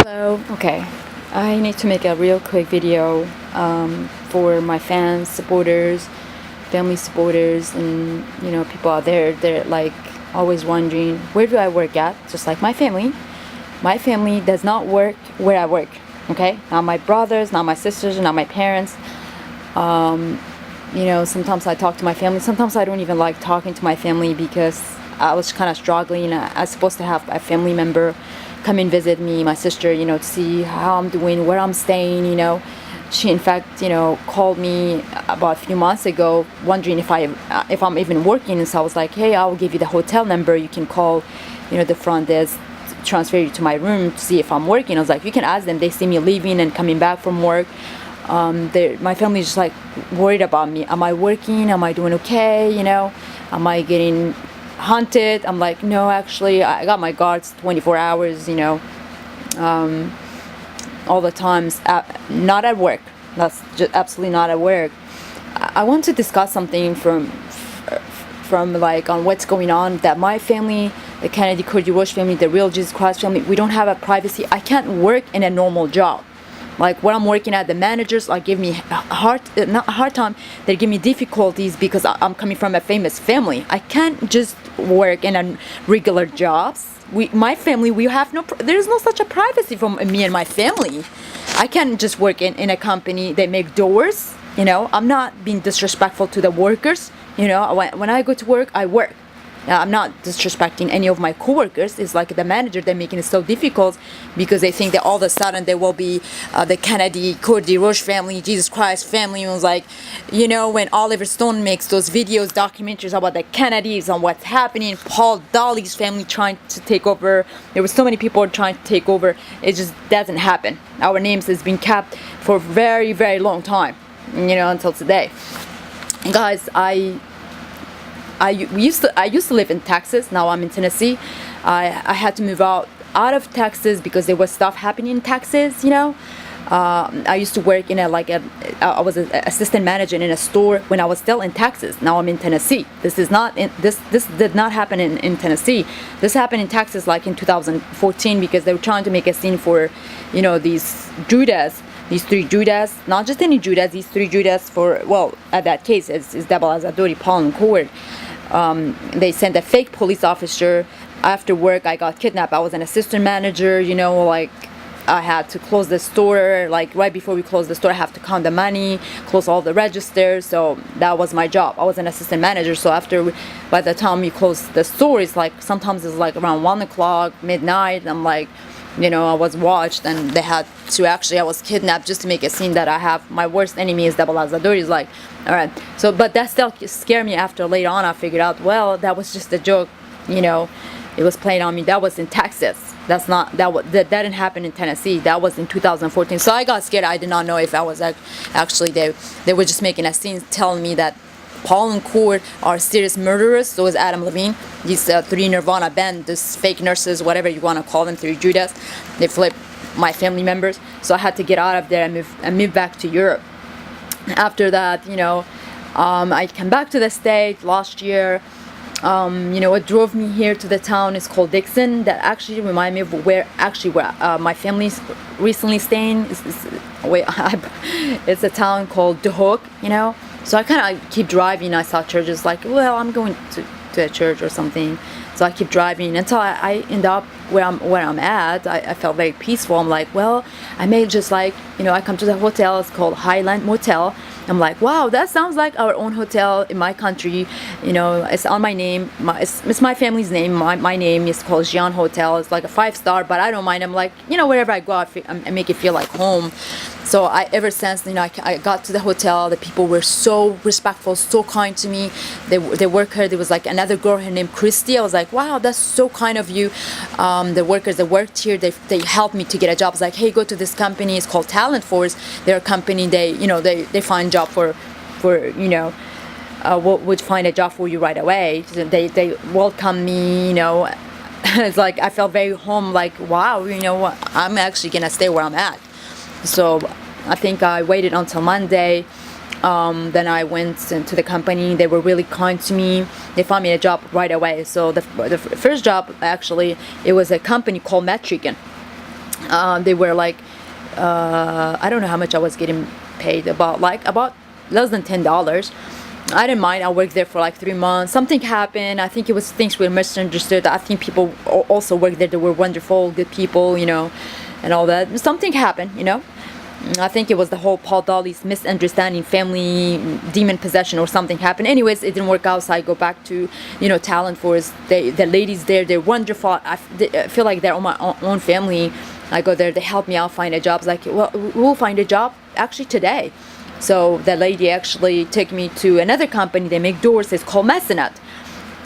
Hello. Okay, I need to make a real quick video for my fans, supporters, family supporters, and people out there. They're like always wondering, where do I work at? Just like my family. My family does not work where I work. Okay, not my brothers, not my sisters, not my parents. Sometimes I talk to my family. Sometimes I don't even like talking to my family because I was kind of struggling. I was supposed to have a family member come and visit me, my sister, to see how I'm doing, where I'm staying. She, in fact, called me about a few months ago, wondering if I'm even working. And so I was like, hey, I'll give you the hotel number. You can call, the front desk, transfer you to my room to see if I'm working. I was like, you can ask them. They see me leaving and coming back from work. My family is just like worried about me. Am I working? Am I doing okay? Am I getting hunted? I'm like, no, actually, I got my guards 24 hours, all the times, not at work. That's just absolutely not at work. I want to discuss something from like on what's going on, that my family, the Kennedy Kurdi Roche family, the Real Jesus Christ family, we don't have a privacy. I can't work in a normal job. Like what I'm working at, the managers like give me not a hard time. They give me difficulties because I'm coming from a famous family. I can't just work in a regular jobs. My family, we have there's no such a privacy from me and my family. I can't just work in a company that make doors. I'm not being disrespectful to the workers. When I go to work, I work. I'm not disrespecting any of my coworkers. It's like the manager, they're making it so difficult because they think that all of a sudden there will be the Kennedy, Kurdi, Roche family, Jesus Christ family. It was like, when Oliver Stone makes those videos, documentaries about the Kennedys and what's happening, Paul Dolly's family trying to take over. There were so many people trying to take over. It just doesn't happen. Our names has been kept for a very, very long time, until today. And guys, I used to live in Texas. Now I'm in Tennessee. I had to move out of Texas because there was stuff happening in Texas. I used to work in I was an assistant manager in a store when I was still in Texas. Now I'm in Tennessee. This did not happen in Tennessee. This happened in Texas like in 2014 because they were trying to make a scene for, these Judas. These three Judas, not just any Judas, these three Judas at that case, it's Deborah Zadori, Paul, and Cord. They sent a fake police officer. After work, I got kidnapped. I was an assistant manager, I had to close the store. Like right before we closed the store, I have to count the money, close all the registers. So that was my job. I was an assistant manager. So by the time we closed the store, sometimes it's like around 1 o'clock, midnight. I'm like, I was watched and they had to I was kidnapped just to make a scene that I have. My worst enemy is Deborah Zadori. Is like, all right. So, but that still scared me after later on. I figured out, well, that was just a joke. It was playing on me. That was in Texas. That didn't happen in Tennessee. That was in 2014. So I got scared. I did not know if I was actually they were just making a scene telling me that Paul and Cord are serious murderers. So is Adam Levine. These three Nirvana band, these fake nurses, whatever you want to call them, three Judas. They flip my family members. So I had to get out of there and move back to Europe. After that, I came back to the state last year. What drove me here to the town is called Dixon. That actually remind me of where my family's recently staying. It's a town called Duhok, So I kind of keep driving. I saw churches like, well, I'm going to a church or something. So I keep driving until I end up where I'm at. I felt very peaceful. I'm like, well, I may just I come to the hotel. It's called Highland Motel. I'm like, wow, that sounds like our own hotel in my country. It's on my name. It's my family's name. My name is called Jian Hotel. It's like a 5-star, but I don't mind. I'm like, wherever I go, I make it feel like home. So ever since, I got to the hotel, the people were so respectful, so kind to me. The worker, there was like another girl, her name Christy. I was like, wow, that's so kind of you. The workers that worked here, they helped me to get a job. I was like, hey, go to this company. It's called Talent Force. They're a company. They find job for would find a job for you right away. They welcome me. It's like I felt very home. Like, wow, I'm actually gonna stay where I'm at. So I think I waited until Monday. Then I went into the company. They were really kind to me. They found me a job right away. So the first job, actually, it was a company called Metrican. They were like, I don't know how much I was getting paid, about less than $10. I didn't mind. I worked there for like 3 months. Something happened. I think it was things were misunderstood. I think people also worked there. They were wonderful, good people, and all that. Something happened. I think it was the whole Paul Dolly's misunderstanding, family demon possession or something happened. Anyways, it didn't work out, so I go back to, Talent Force. The ladies there, they're wonderful. I feel like they're on my own family. I go there, they help me out find a job. It's like, well, we'll find a job actually today. So the lady actually took me to another company. They make doors. It's called Messinat.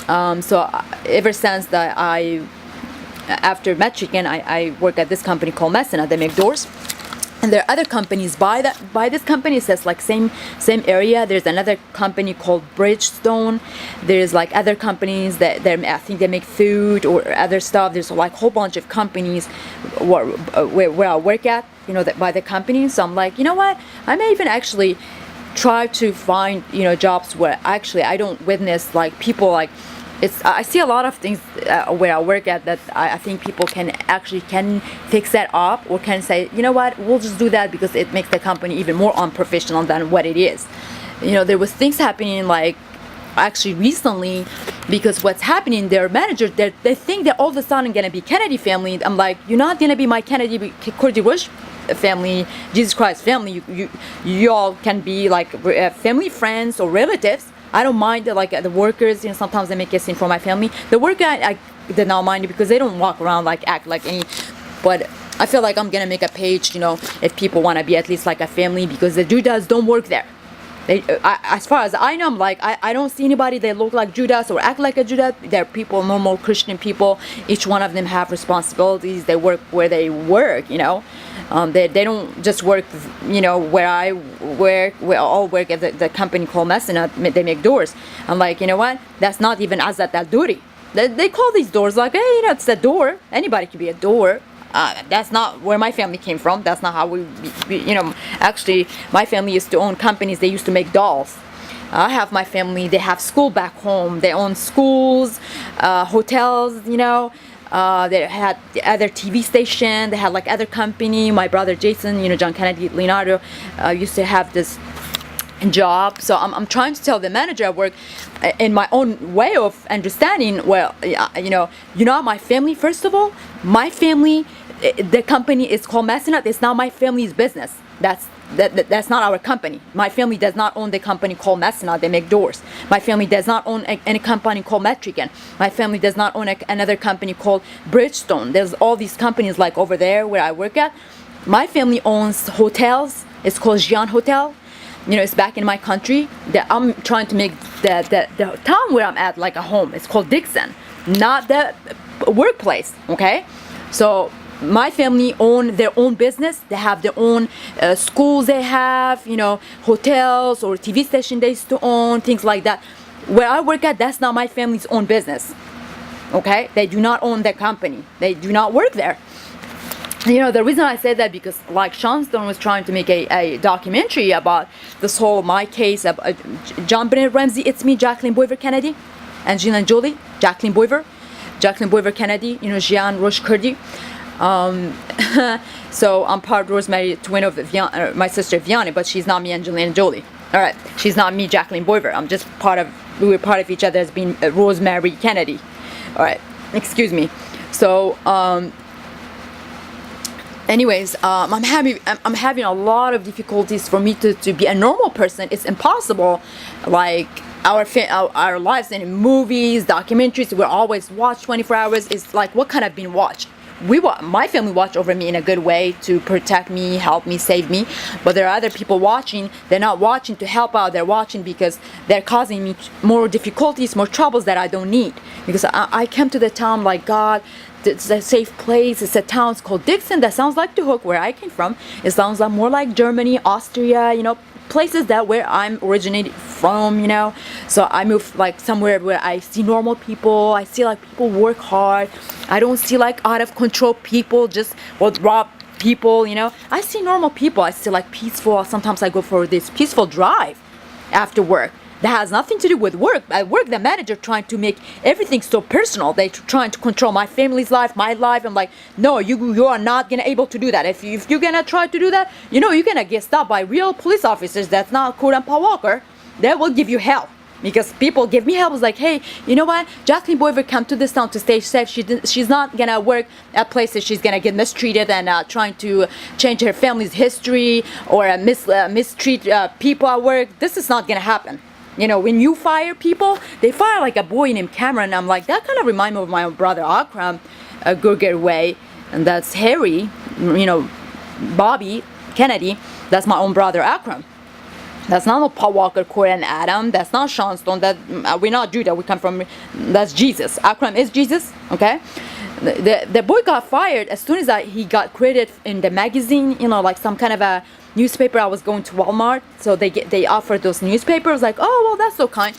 Ever since that after Mexican, I work at this company called Messinat. They make doors. And there are other companies by this company. It says like same area. There's another company called Bridgestone. There's like other companies that I think they make food or other stuff. There's like a whole bunch of companies where I work at, that by the company. So I'm like, you know what? I may even actually try to find jobs where actually I don't witness like people like. I see a lot of things where I work at that I think people can fix that up, or can say, you know what, we'll just do that because it makes the company even more unprofessional than what it is. There was things happening like actually recently, because what's happening, their managers, they think they're all of a sudden going to be Kennedy family. I'm like, you're not going to be my Kennedy Kurdi Bush family, Jesus Christ family. You all can be like family, friends, or relatives. I don't mind the workers. Sometimes they make a scene for my family. The worker, I did not mind it because they don't walk around act like any. But I feel like I'm gonna make a page, if people want to be at least like a family, because the Judas don't work there. As far as I know, I'm like, I don't see anybody that look like Judas or act like a Judas. They're people, normal Christian people. Each one of them have responsibilities. They work where they work. They don't just work, where I work. We all work at the company called Messinat. They make doors. I'm like, you know what? That's not even Azat Al Duri. They call these doors like, hey, it's a door. Anybody can be a door. That's not where my family came from. That's not how we actually, my family used to own companies. They used to make dolls. I have my family, they have school back home. They own schools, hotels, they had the other TV station. They had other company. My brother Jason, John Kennedy, Leonardo, used to have this job. So I'm trying to tell the manager at work in my own way of understanding, well, you're not my family. First of all, my family, the company is called Messinat. It's not my family's business. That's not our company. My family does not own the company called Messinat. They make doors. My family does not own any company called Metrican. My family does not own another company called Bridgestone. There's all these companies over there where I work at. My family owns hotels. It's called Jian Hotel. It's back in my country. I'm trying to make the town where I'm at like a home. It's called Dixon, not the workplace. Okay, so my family own their own business. They have their own schools. They have hotels or TV station they used to own, things like that. Where I work at, that's not my family's own business. Okay, they do not own the company. They do not work there. The reason I say that, because Sean Stone was trying to make a documentary about this whole my case of John Bennett Ramsey, it's me, Jacqueline Boiver Kennedy, Angelina Jolie, Jacqueline Boiver Kennedy, Jian Rosh Kurdi. So I'm part Rosemary, twin of my sister Vianney, but she's not me, Angelina Jolie. All right, she's not me, Jacqueline Boiver. I'm just we were part of each other as being Rosemary Kennedy. All right, excuse me. So anyways, I'm having a lot of difficulties for me to be a normal person. It's impossible. Our lives in movies, documentaries, we're always watched 24 hours. It's like, what kind of being watched? My family watch over me in a good way to protect me, help me, save me. But there are other people watching. They're not watching to help out. They're watching because they're causing me more difficulties, more troubles that I don't need. Because I came to the town like, God, it's a safe place. It's a town called Dixon. That sounds like the Hook, where I came from. It sounds like more like Germany, Austria, places that where I'm originated from, So I moved somewhere where I see normal people. I see people work hard. I don't see out of control people just rob people, I see normal people. I see peaceful. Sometimes I go for this peaceful drive after work. that has nothing to do with work. At work, the manager trying to make everything so personal. They trying to control my family's life, my life. I'm like, no, you are not gonna able to do that. If you're gonna try to do that, you're gonna get stopped by real police officers. That's not Court and Paul Walker. They will give you hell. Because people give me help. It's like, hey, you know what? Jacqueline Boiver come to this town to stay safe. She's not gonna work at places she's gonna get mistreated and trying to change her family's history or mistreat people at work. This is not gonna happen. When you fire people, they fire like a boy named Cameron. I'm like, that kind of reminds me of my own brother Akram Gurger Way, and that's Harry. Bobby Kennedy. That's my own brother Akram. That's not Paul Walker, Corey, and Adam. That's not Sean Stone. That we're not Judah. We come from. That's Jesus. Akram is Jesus. Okay. The boy got fired as soon as he got credited in the magazine. Like some kind of a newspaper. I was going to Walmart, so they offered those newspapers. Like, oh well, that's so kind.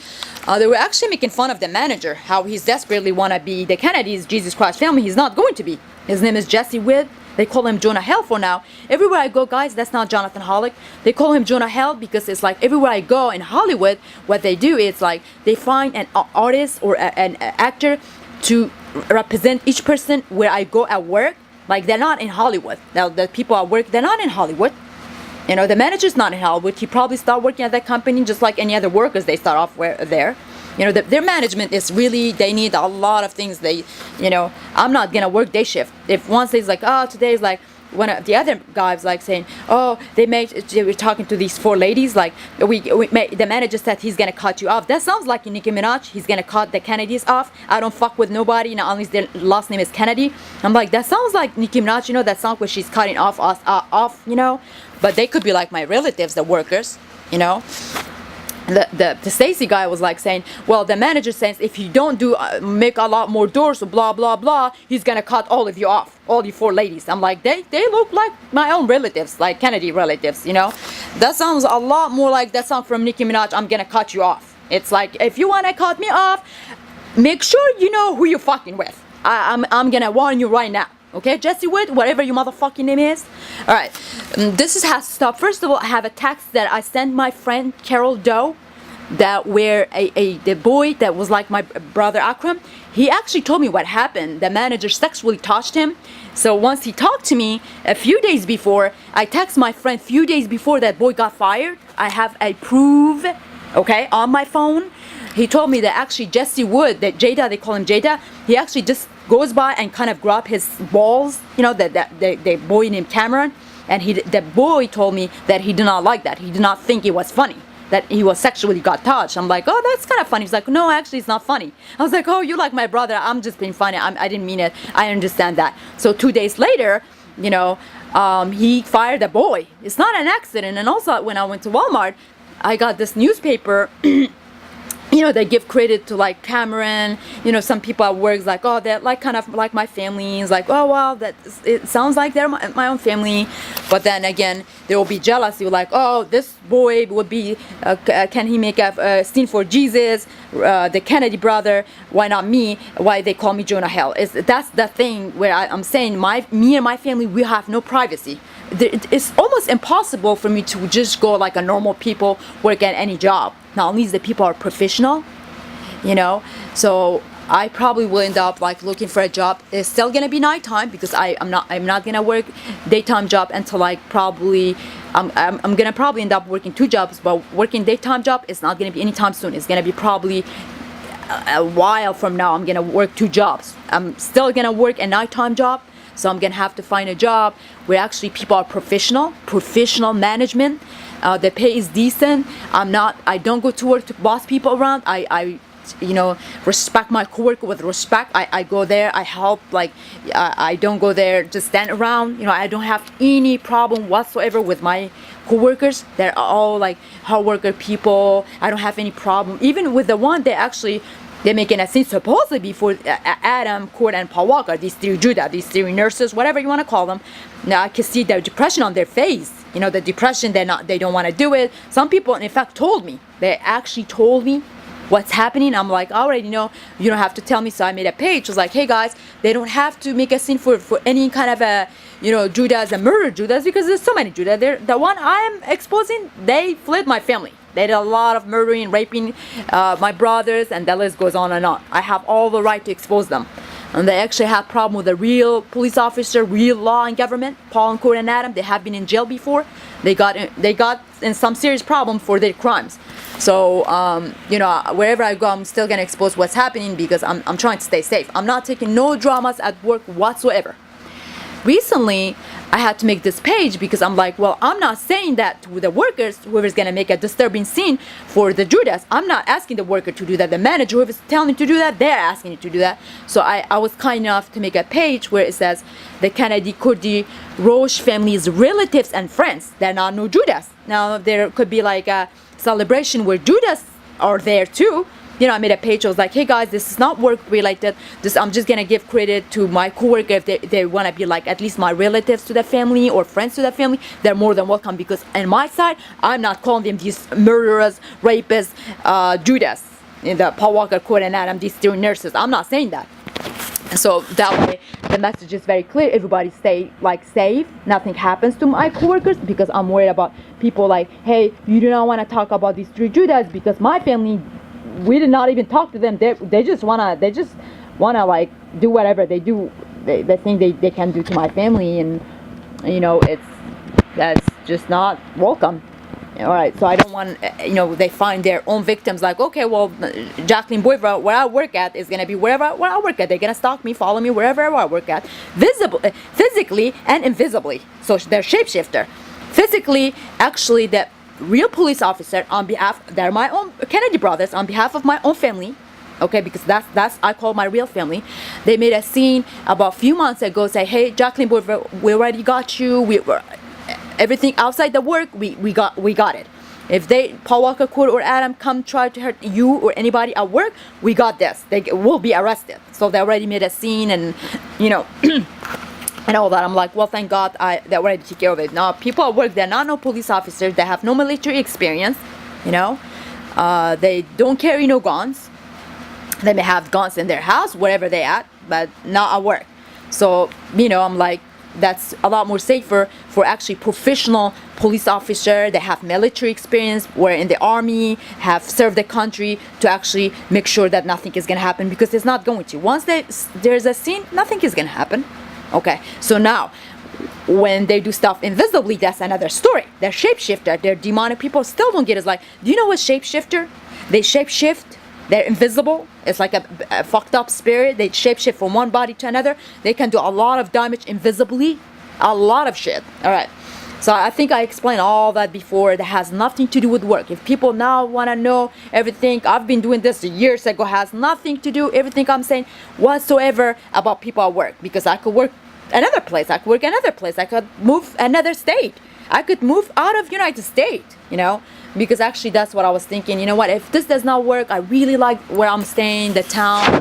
They were actually making fun of the manager, how he's desperately wanna be the Kennedys, Jesus Christ family. He's not going to be. His name is Jesse Witt. They call him Jonah Hill for now. Everywhere I go, guys, that's not Jonathan Hollick. They call him Jonah Hill because it's like everywhere I go in Hollywood, what they do is like they find an artist or an actor to represent each person where I go at work. Like they're not in Hollywood. Now the people at work, they're not in Hollywood. The manager's not in Hollywood. He probably start working at that company just like any other workers. They start off there. Their management is really, they need a lot of things. I'm not gonna work day shift. If one says like, oh, today is like, one of the other guys like saying, oh, they were talking to these 4 ladies, like the manager said he's gonna cut you off. That sounds like Nicki Minaj. He's gonna cut the Kennedys off. I don't fuck with nobody, unless their last name is Kennedy. I'm like, that sounds like Nicki Minaj, that song where she's cutting off us off, but they could be like my relatives, the workers, The Stacy guy was like saying, well, the manager says if you don't make a lot more doors, blah blah blah, he's gonna cut all of you off, all you 4 ladies. I'm like, they look like my own relatives, like Kennedy relatives. That sounds a lot more like that song from Nicki Minaj. I'm gonna cut you off. It's like, if you wanna cut me off, make sure you know who you're fucking with. I'm gonna warn you right now. Okay, Jesse Witt, whatever your motherfucking name is. All right, this has to stop. First of all, I have a text that I sent my friend Carol Doe, that where the boy that was like my brother Akram, he actually told me what happened. The manager sexually touched him. So once he talked to me a few days before, I text my friend a few days before that boy got fired. I have a proof, okay, on my phone. He told me that actually Jesse Wood, that Jada, they call him Jada, he actually just goes by and kind of grab his balls, the boy named Cameron, and the boy told me that he did not like that. He did not think it was funny, that he was sexually got touched. I'm like, oh, that's kind of funny. He's like, no, actually it's not funny. I was like, oh, you like my brother. I'm just being funny. I didn't mean it. I understand that. So 2 days later, he fired the boy. It's not an accident. And also when I went to Walmart, I got this newspaper. They give credit to like Cameron, some people at work like, oh, they're like kind of like my family. It's like, oh, well, it sounds like they're my own family. But then again, they will be jealous. You're like, oh, this boy would be, can he make a scene for Jesus, the Kennedy brother? Why not me? Why they call me Jonah Hill? That's the thing where I'm saying me and my family, we have no privacy. It's almost impossible for me to just go like a normal people work at any job. Not only is the people are professional, so I probably will end up like looking for a job. It's still gonna be nighttime because I'm not gonna work daytime job until like probably I'm gonna probably end up working 2 jobs, but working daytime job is not gonna be anytime soon. It's gonna be probably a while from now. I'm gonna work 2 jobs. I'm still gonna work a nighttime job. So I'm gonna have to find a job where actually people are professional management. The pay is decent. I don't go to work to boss people around. I respect my coworker with respect. I go there, I help, like I don't go there just stand around. I don't have any problem whatsoever with my coworkers. They're all like hard worker people. I don't have any problem. Even with the one they're making a scene supposedly before Adam, Court, and Paul Walker, these 3 Judah, these 3 nurses, whatever you want to call them. Now I can see the depression on their face. The depression, they don't want to do it. Some people, in fact, they actually told me what's happening. I'm like, I already know, you don't have to tell me. So I made a page. I was like, hey guys, they don't have to make a scene for any kind of a, Judas and murder Judas, because there's so many Judah. The one I am exposing, they fled my family. They did a lot of murdering, raping my brothers, and the list goes on and on. I have all the right to expose them. And they actually have problem with the real police officer, real law and government. Paul and Corey and Adam, they have been in jail before. They got in some serious problem for their crimes. So wherever I go, I'm still gonna expose what's happening because I'm trying to stay safe. I'm not taking no dramas at work whatsoever. Recently, I had to make this page because I'm like, well, I'm not saying that to the workers, whoever's gonna make a disturbing scene for the Judas. I'm not asking the worker to do that. The manager, whoever's telling me to do that, they're asking me to do that. So I was kind enough to make a page where it says the Kennedy Kurdi Roche family's relatives and friends. They're not no Judas. Now there could be like a celebration where Judas are there too. I made a page. I was like, hey guys, this is not work related. I'm just gonna give credit to my coworker if they want to be like at least my relatives to the family or friends to the family. They're more than welcome because on my side, I'm not calling them these murderers, rapists, Judas, the Paul Walker, Corey and Adam, these three nurses. I'm not saying that. So that way, the message is very clear. Everybody stay safe. Nothing happens to my coworkers because I'm worried about people like, hey, you do not want to talk about these three Judas because my family. We did not even talk to them. They just wanna like do whatever they do. They think they can do to my family, and that's just not welcome. All right, so I don't want they find their own victims like, okay, well, Jacqueline Boivra, where I work at is gonna be where I work at. They're gonna stalk me, follow me wherever I work at, physically and invisibly. So they're shapeshifter. Physically, actually, the real police officer they're my own Kennedy brothers on behalf of my own family, okay, because that's I call my real family. They made a scene about a few months ago, say, hey, Jacqueline Boivra, we already got you. Everything outside the work, we got it. If Paul Walker, Corey or Adam come try to hurt you or anybody at work, we got this. They will be arrested. So they already made a scene and and all that. I'm like, well, thank God they already take care of it. Now, people at work, they're not no police officers. They have no military experience, They don't carry no guns. They may have guns in their house, wherever they at, but not at work. So, I'm like, that's a lot more safer for actually professional police officer. They have military experience, were in the army, have served the country to actually make sure that nothing is going to happen because it's not going to. Once there's a scene, nothing is going to happen. Okay, so now, when they do stuff invisibly, that's another story. They're shapeshifter. They're demonic people. Still don't get it. It's like, do you know what shapeshifter? They shapeshift. They're invisible. It's like a fucked up spirit. They shapeshift from one body to another. They can do a lot of damage invisibly. A lot of shit. All right. So I think I explained all that before. That has nothing to do with work. If people now want to know everything, I've been doing this years ago, has nothing to do, everything I'm saying whatsoever about people at work. Because I could work another place. I could work another place. I could move another state. I could move out of United States, because actually that's what I was thinking. You know what? If this does not work, I really like where I'm staying, the town.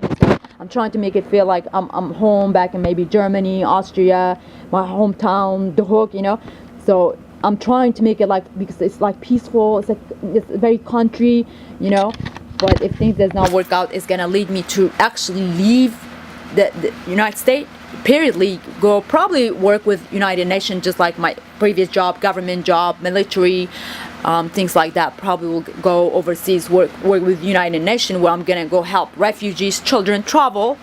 I'm trying to make it feel like I'm home back in maybe Germany, Austria, my hometown, The Hook, So I'm trying to make it because it's like peaceful. It's very country, But if things does not work out, it's gonna lead me to actually leave the United States. Periodly go probably work with United Nations, just like my previous job, government job, military, things like that. Probably will go overseas, work with United Nations, where I'm gonna go help refugees, children travel,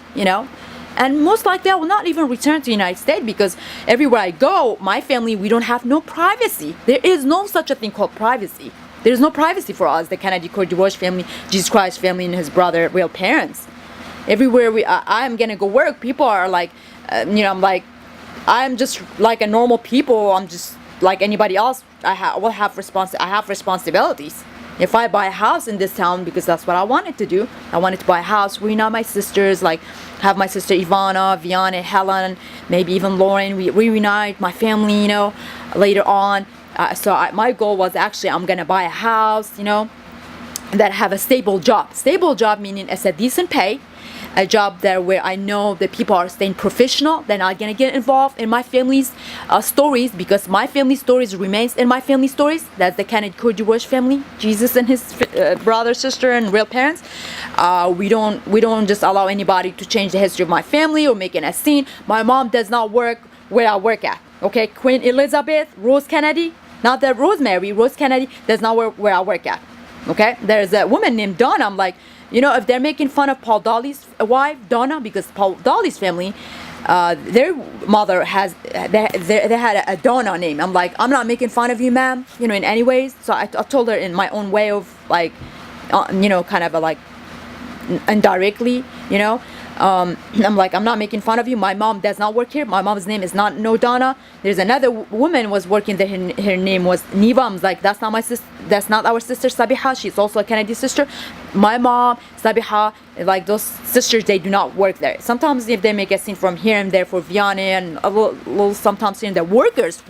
and most likely I will not even return to the United States because everywhere I go, my family, we don't have no privacy. There is no such a thing called privacy. There's no privacy for us, the Kennedy Kurdi Roche family, Jesus Christ family, and his brother, real parents. Everywhere I'm gonna go work, people are like, I'm like, I'm just like a normal people. I'm just like anybody else. I have responsibilities. If I buy a house in this town, because that's what I wanted to do, I wanted to buy a house, reunite my sisters, like have my sister Ivana, Viana, Helen, maybe even Lauren. We reunite my family, later on. My goal was actually I'm gonna buy a house, that have a stable job. Stable job meaning it's a decent pay. A job there where I know that people are staying professional. They're not gonna get involved in my family's stories because my family stories remains in my family stories. That's the Kennedy Kurdi Roche family, Jesus and his brother, sister, and real parents. We don't just allow anybody to change the history of my family or make it a scene. My mom does not work where I work at. Okay, Queen Elizabeth, Rose Kennedy, not that Rosemary, Rose Kennedy does not work where I work at. Okay, there's a woman named Donna. I'm like, you know, if they're making fun of Paul Dolly's wife, Donna, because Paul Dolly's family, their mother has, they had a Donna name. I'm like, I'm not making fun of you, ma'am, you know, in any ways. So I told her in my own way of like, you know, kind of a, like, indirectly, you know. I'm like, I'm not making fun of you. My mom does not work here. My mom's name is not no Donna. There's another woman was working there. Her name was Neva. I'm like, that's not my sister. That's not our sister Sabiha. She's also a Kennedy sister. My mom, Sabiha, like those sisters, they do not work there. Sometimes if they make a scene from here and there for Vianney and a little sometimes in the workers,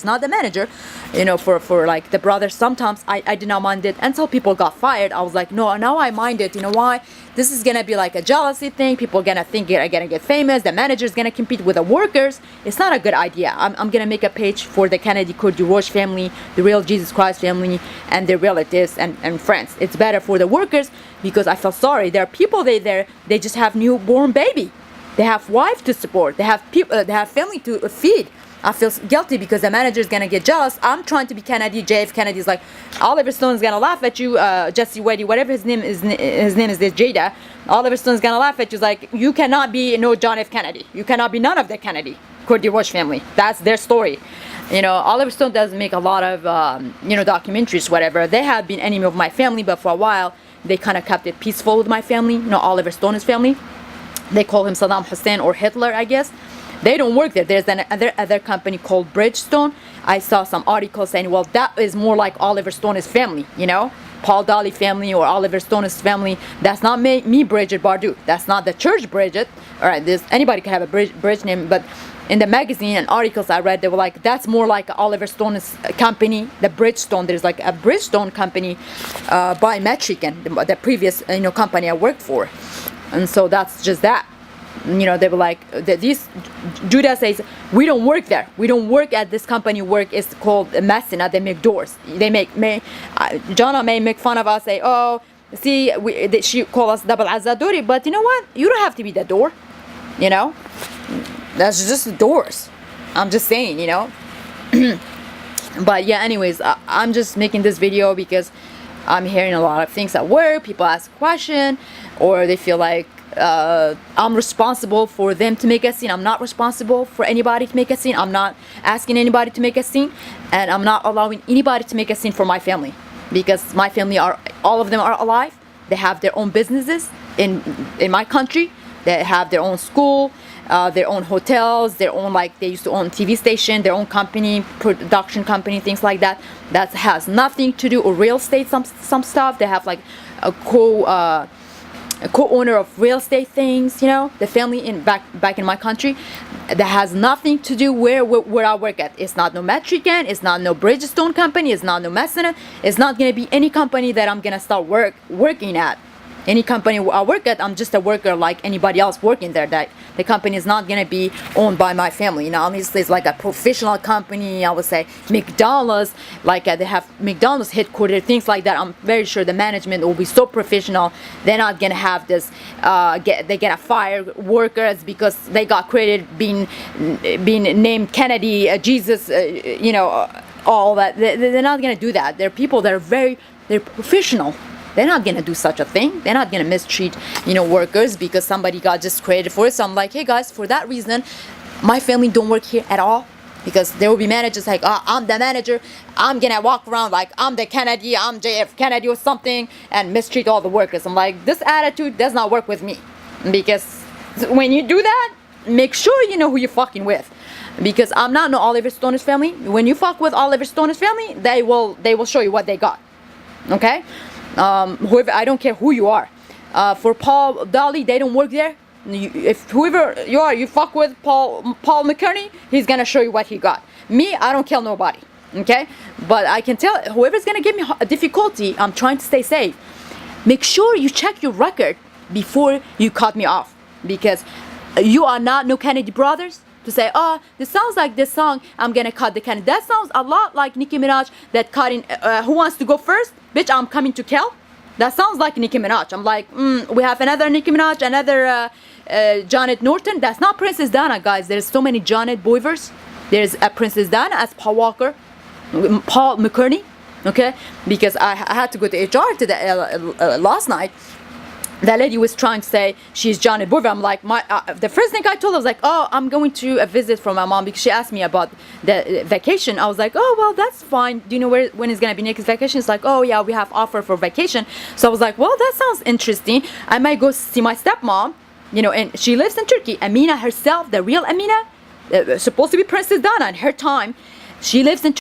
not the manager, you know, for like the brothers. Sometimes I did not mind it until people got fired. I was like, no, now I mind it. You know why? This is gonna be like a jealousy thing. People gonna think they're gonna get famous. The manager's gonna compete with the workers. It's not a good idea. I'm gonna make a page for the Kennedy Kurdi Roche family, the Real Jesus Christ family, and their relatives and friends. It's better for the workers because I feel sorry. There are people they just have newborn baby. They have wife to support. They have people. They have family to feed. I feel guilty because the manager is gonna get jealous. I'm trying to be Kennedy. JF Kennedy's like, Oliver Stone's gonna laugh at you. Jesse Weddy, whatever his name is, this Jada. Oliver Stone's gonna laugh at you. It's like, you cannot be no John F. Kennedy. You cannot be none of the Kennedy Kurdi Roche family. That's their story. You know, Oliver Stone does make a lot of you know, documentaries, whatever. They have been enemy of my family, but for a while they kind of kept it peaceful with my family. You know, Oliver Stone's family. They call him Saddam Hussein or Hitler, I guess. They don't work there. There's another company called Bridgestone. I saw some articles saying, well, that is more like Oliver Stone's family, you know, Paul Dolly family or Oliver Stone's family. That's not me, Bridget Bardot. That's not the church Bridget. All right, anybody can have a bridge name, but in the magazine and articles I read, they were like, that's more like Oliver Stone's company, the Bridgestone. There's like a Bridgestone company by Mexican, the previous, you know, company I worked for, and so that's just that. You know, they were like, this Judah says, we don't work there. We don't work at this company. Work is called Messina. They make doors. They make Jana may make fun of us, say, oh, see, she call us double Azaduri, but you know what? You don't have to be the door. You know, that's just doors. I'm just saying, you know. But yeah, anyways, I'm just making this video because I'm hearing a lot of things at work. People ask a question, or they feel like I'm responsible for them to make a scene. I'm not responsible for anybody to make a scene. I'm not asking anybody to make a scene, and I'm not allowing anybody to make a scene for my family, because my family all of them are alive. They have their own businesses in my country. They have their own school, their own hotels, their own, like, they used to own TV station, their own company, production company, things like that. That has nothing to do with real estate. Some stuff they have, like a co-owner of real estate things, you know, the family back in my country, that has nothing to do where I work at. It's not no Mexican, it's not no Bridgestone company, it's not no Messina, it's not gonna be any company that I'm gonna start working at. Any company I work at, I'm just a worker like anybody else working there. That the company is not gonna be owned by my family. You know, obviously it's like a professional company. I would say McDonald's, like they have McDonald's headquarters, things like that. I'm very sure the management will be so professional. They're not gonna have this. They're gonna fire workers because they got credited being named Kennedy, Jesus. You know, all that. They're not gonna do that. They're people that are they're professional. They're not gonna do such a thing. They're not gonna mistreat, you know, workers because somebody got just credited for it. So I'm like, hey guys, for that reason, my family don't work here at all, because there will be managers like, oh, I'm the manager. I'm gonna walk around like I'm the Kennedy, I'm JF Kennedy or something, and mistreat all the workers. I'm like, this attitude does not work with me, because when you do that, make sure you know who you're fucking with. Because I'm not no Oliver Stone's family. When you fuck with Oliver Stone's family, they will show you what they got. Okay. Whoever, I don't care who you are. For Paul Dolly, they don't work there. If whoever you are, you fuck with Paul McCartney, he's gonna show you what he got. Me, I don't kill nobody. Okay, but I can tell whoever's gonna give me a difficulty, I'm trying to stay safe. Make sure you check your record before you cut me off, because you are not no Kennedy brothers to say, oh, this sounds like this song, I'm gonna cut the Kennedy. That sounds a lot like Nicki Minaj that cut in Who Wants to Go First? Bitch, I'm coming to kill. That sounds like Nicki Minaj. I'm like, we have another Nicki Minaj, another Janet Norton. That's not Princess Diana, guys. There's so many Janet Boivers. There's a Princess Diana as Paul Walker, Paul McCartney. okay? Because I had to go to HR to last night. That lady was trying to say she's Johnny Bover. I'm like, the first thing I told her was like, oh, I'm going to a visit from my mom because she asked me about the vacation. I was like, oh, well, that's fine. Do you know when is going to be next vacation? It's like, oh, yeah, we have offer for vacation. So I was like, well, that sounds interesting. I might go see my stepmom, you know, and she lives in Turkey. Amina herself, the real Amina, supposed to be Princess Diana in her time, she lives in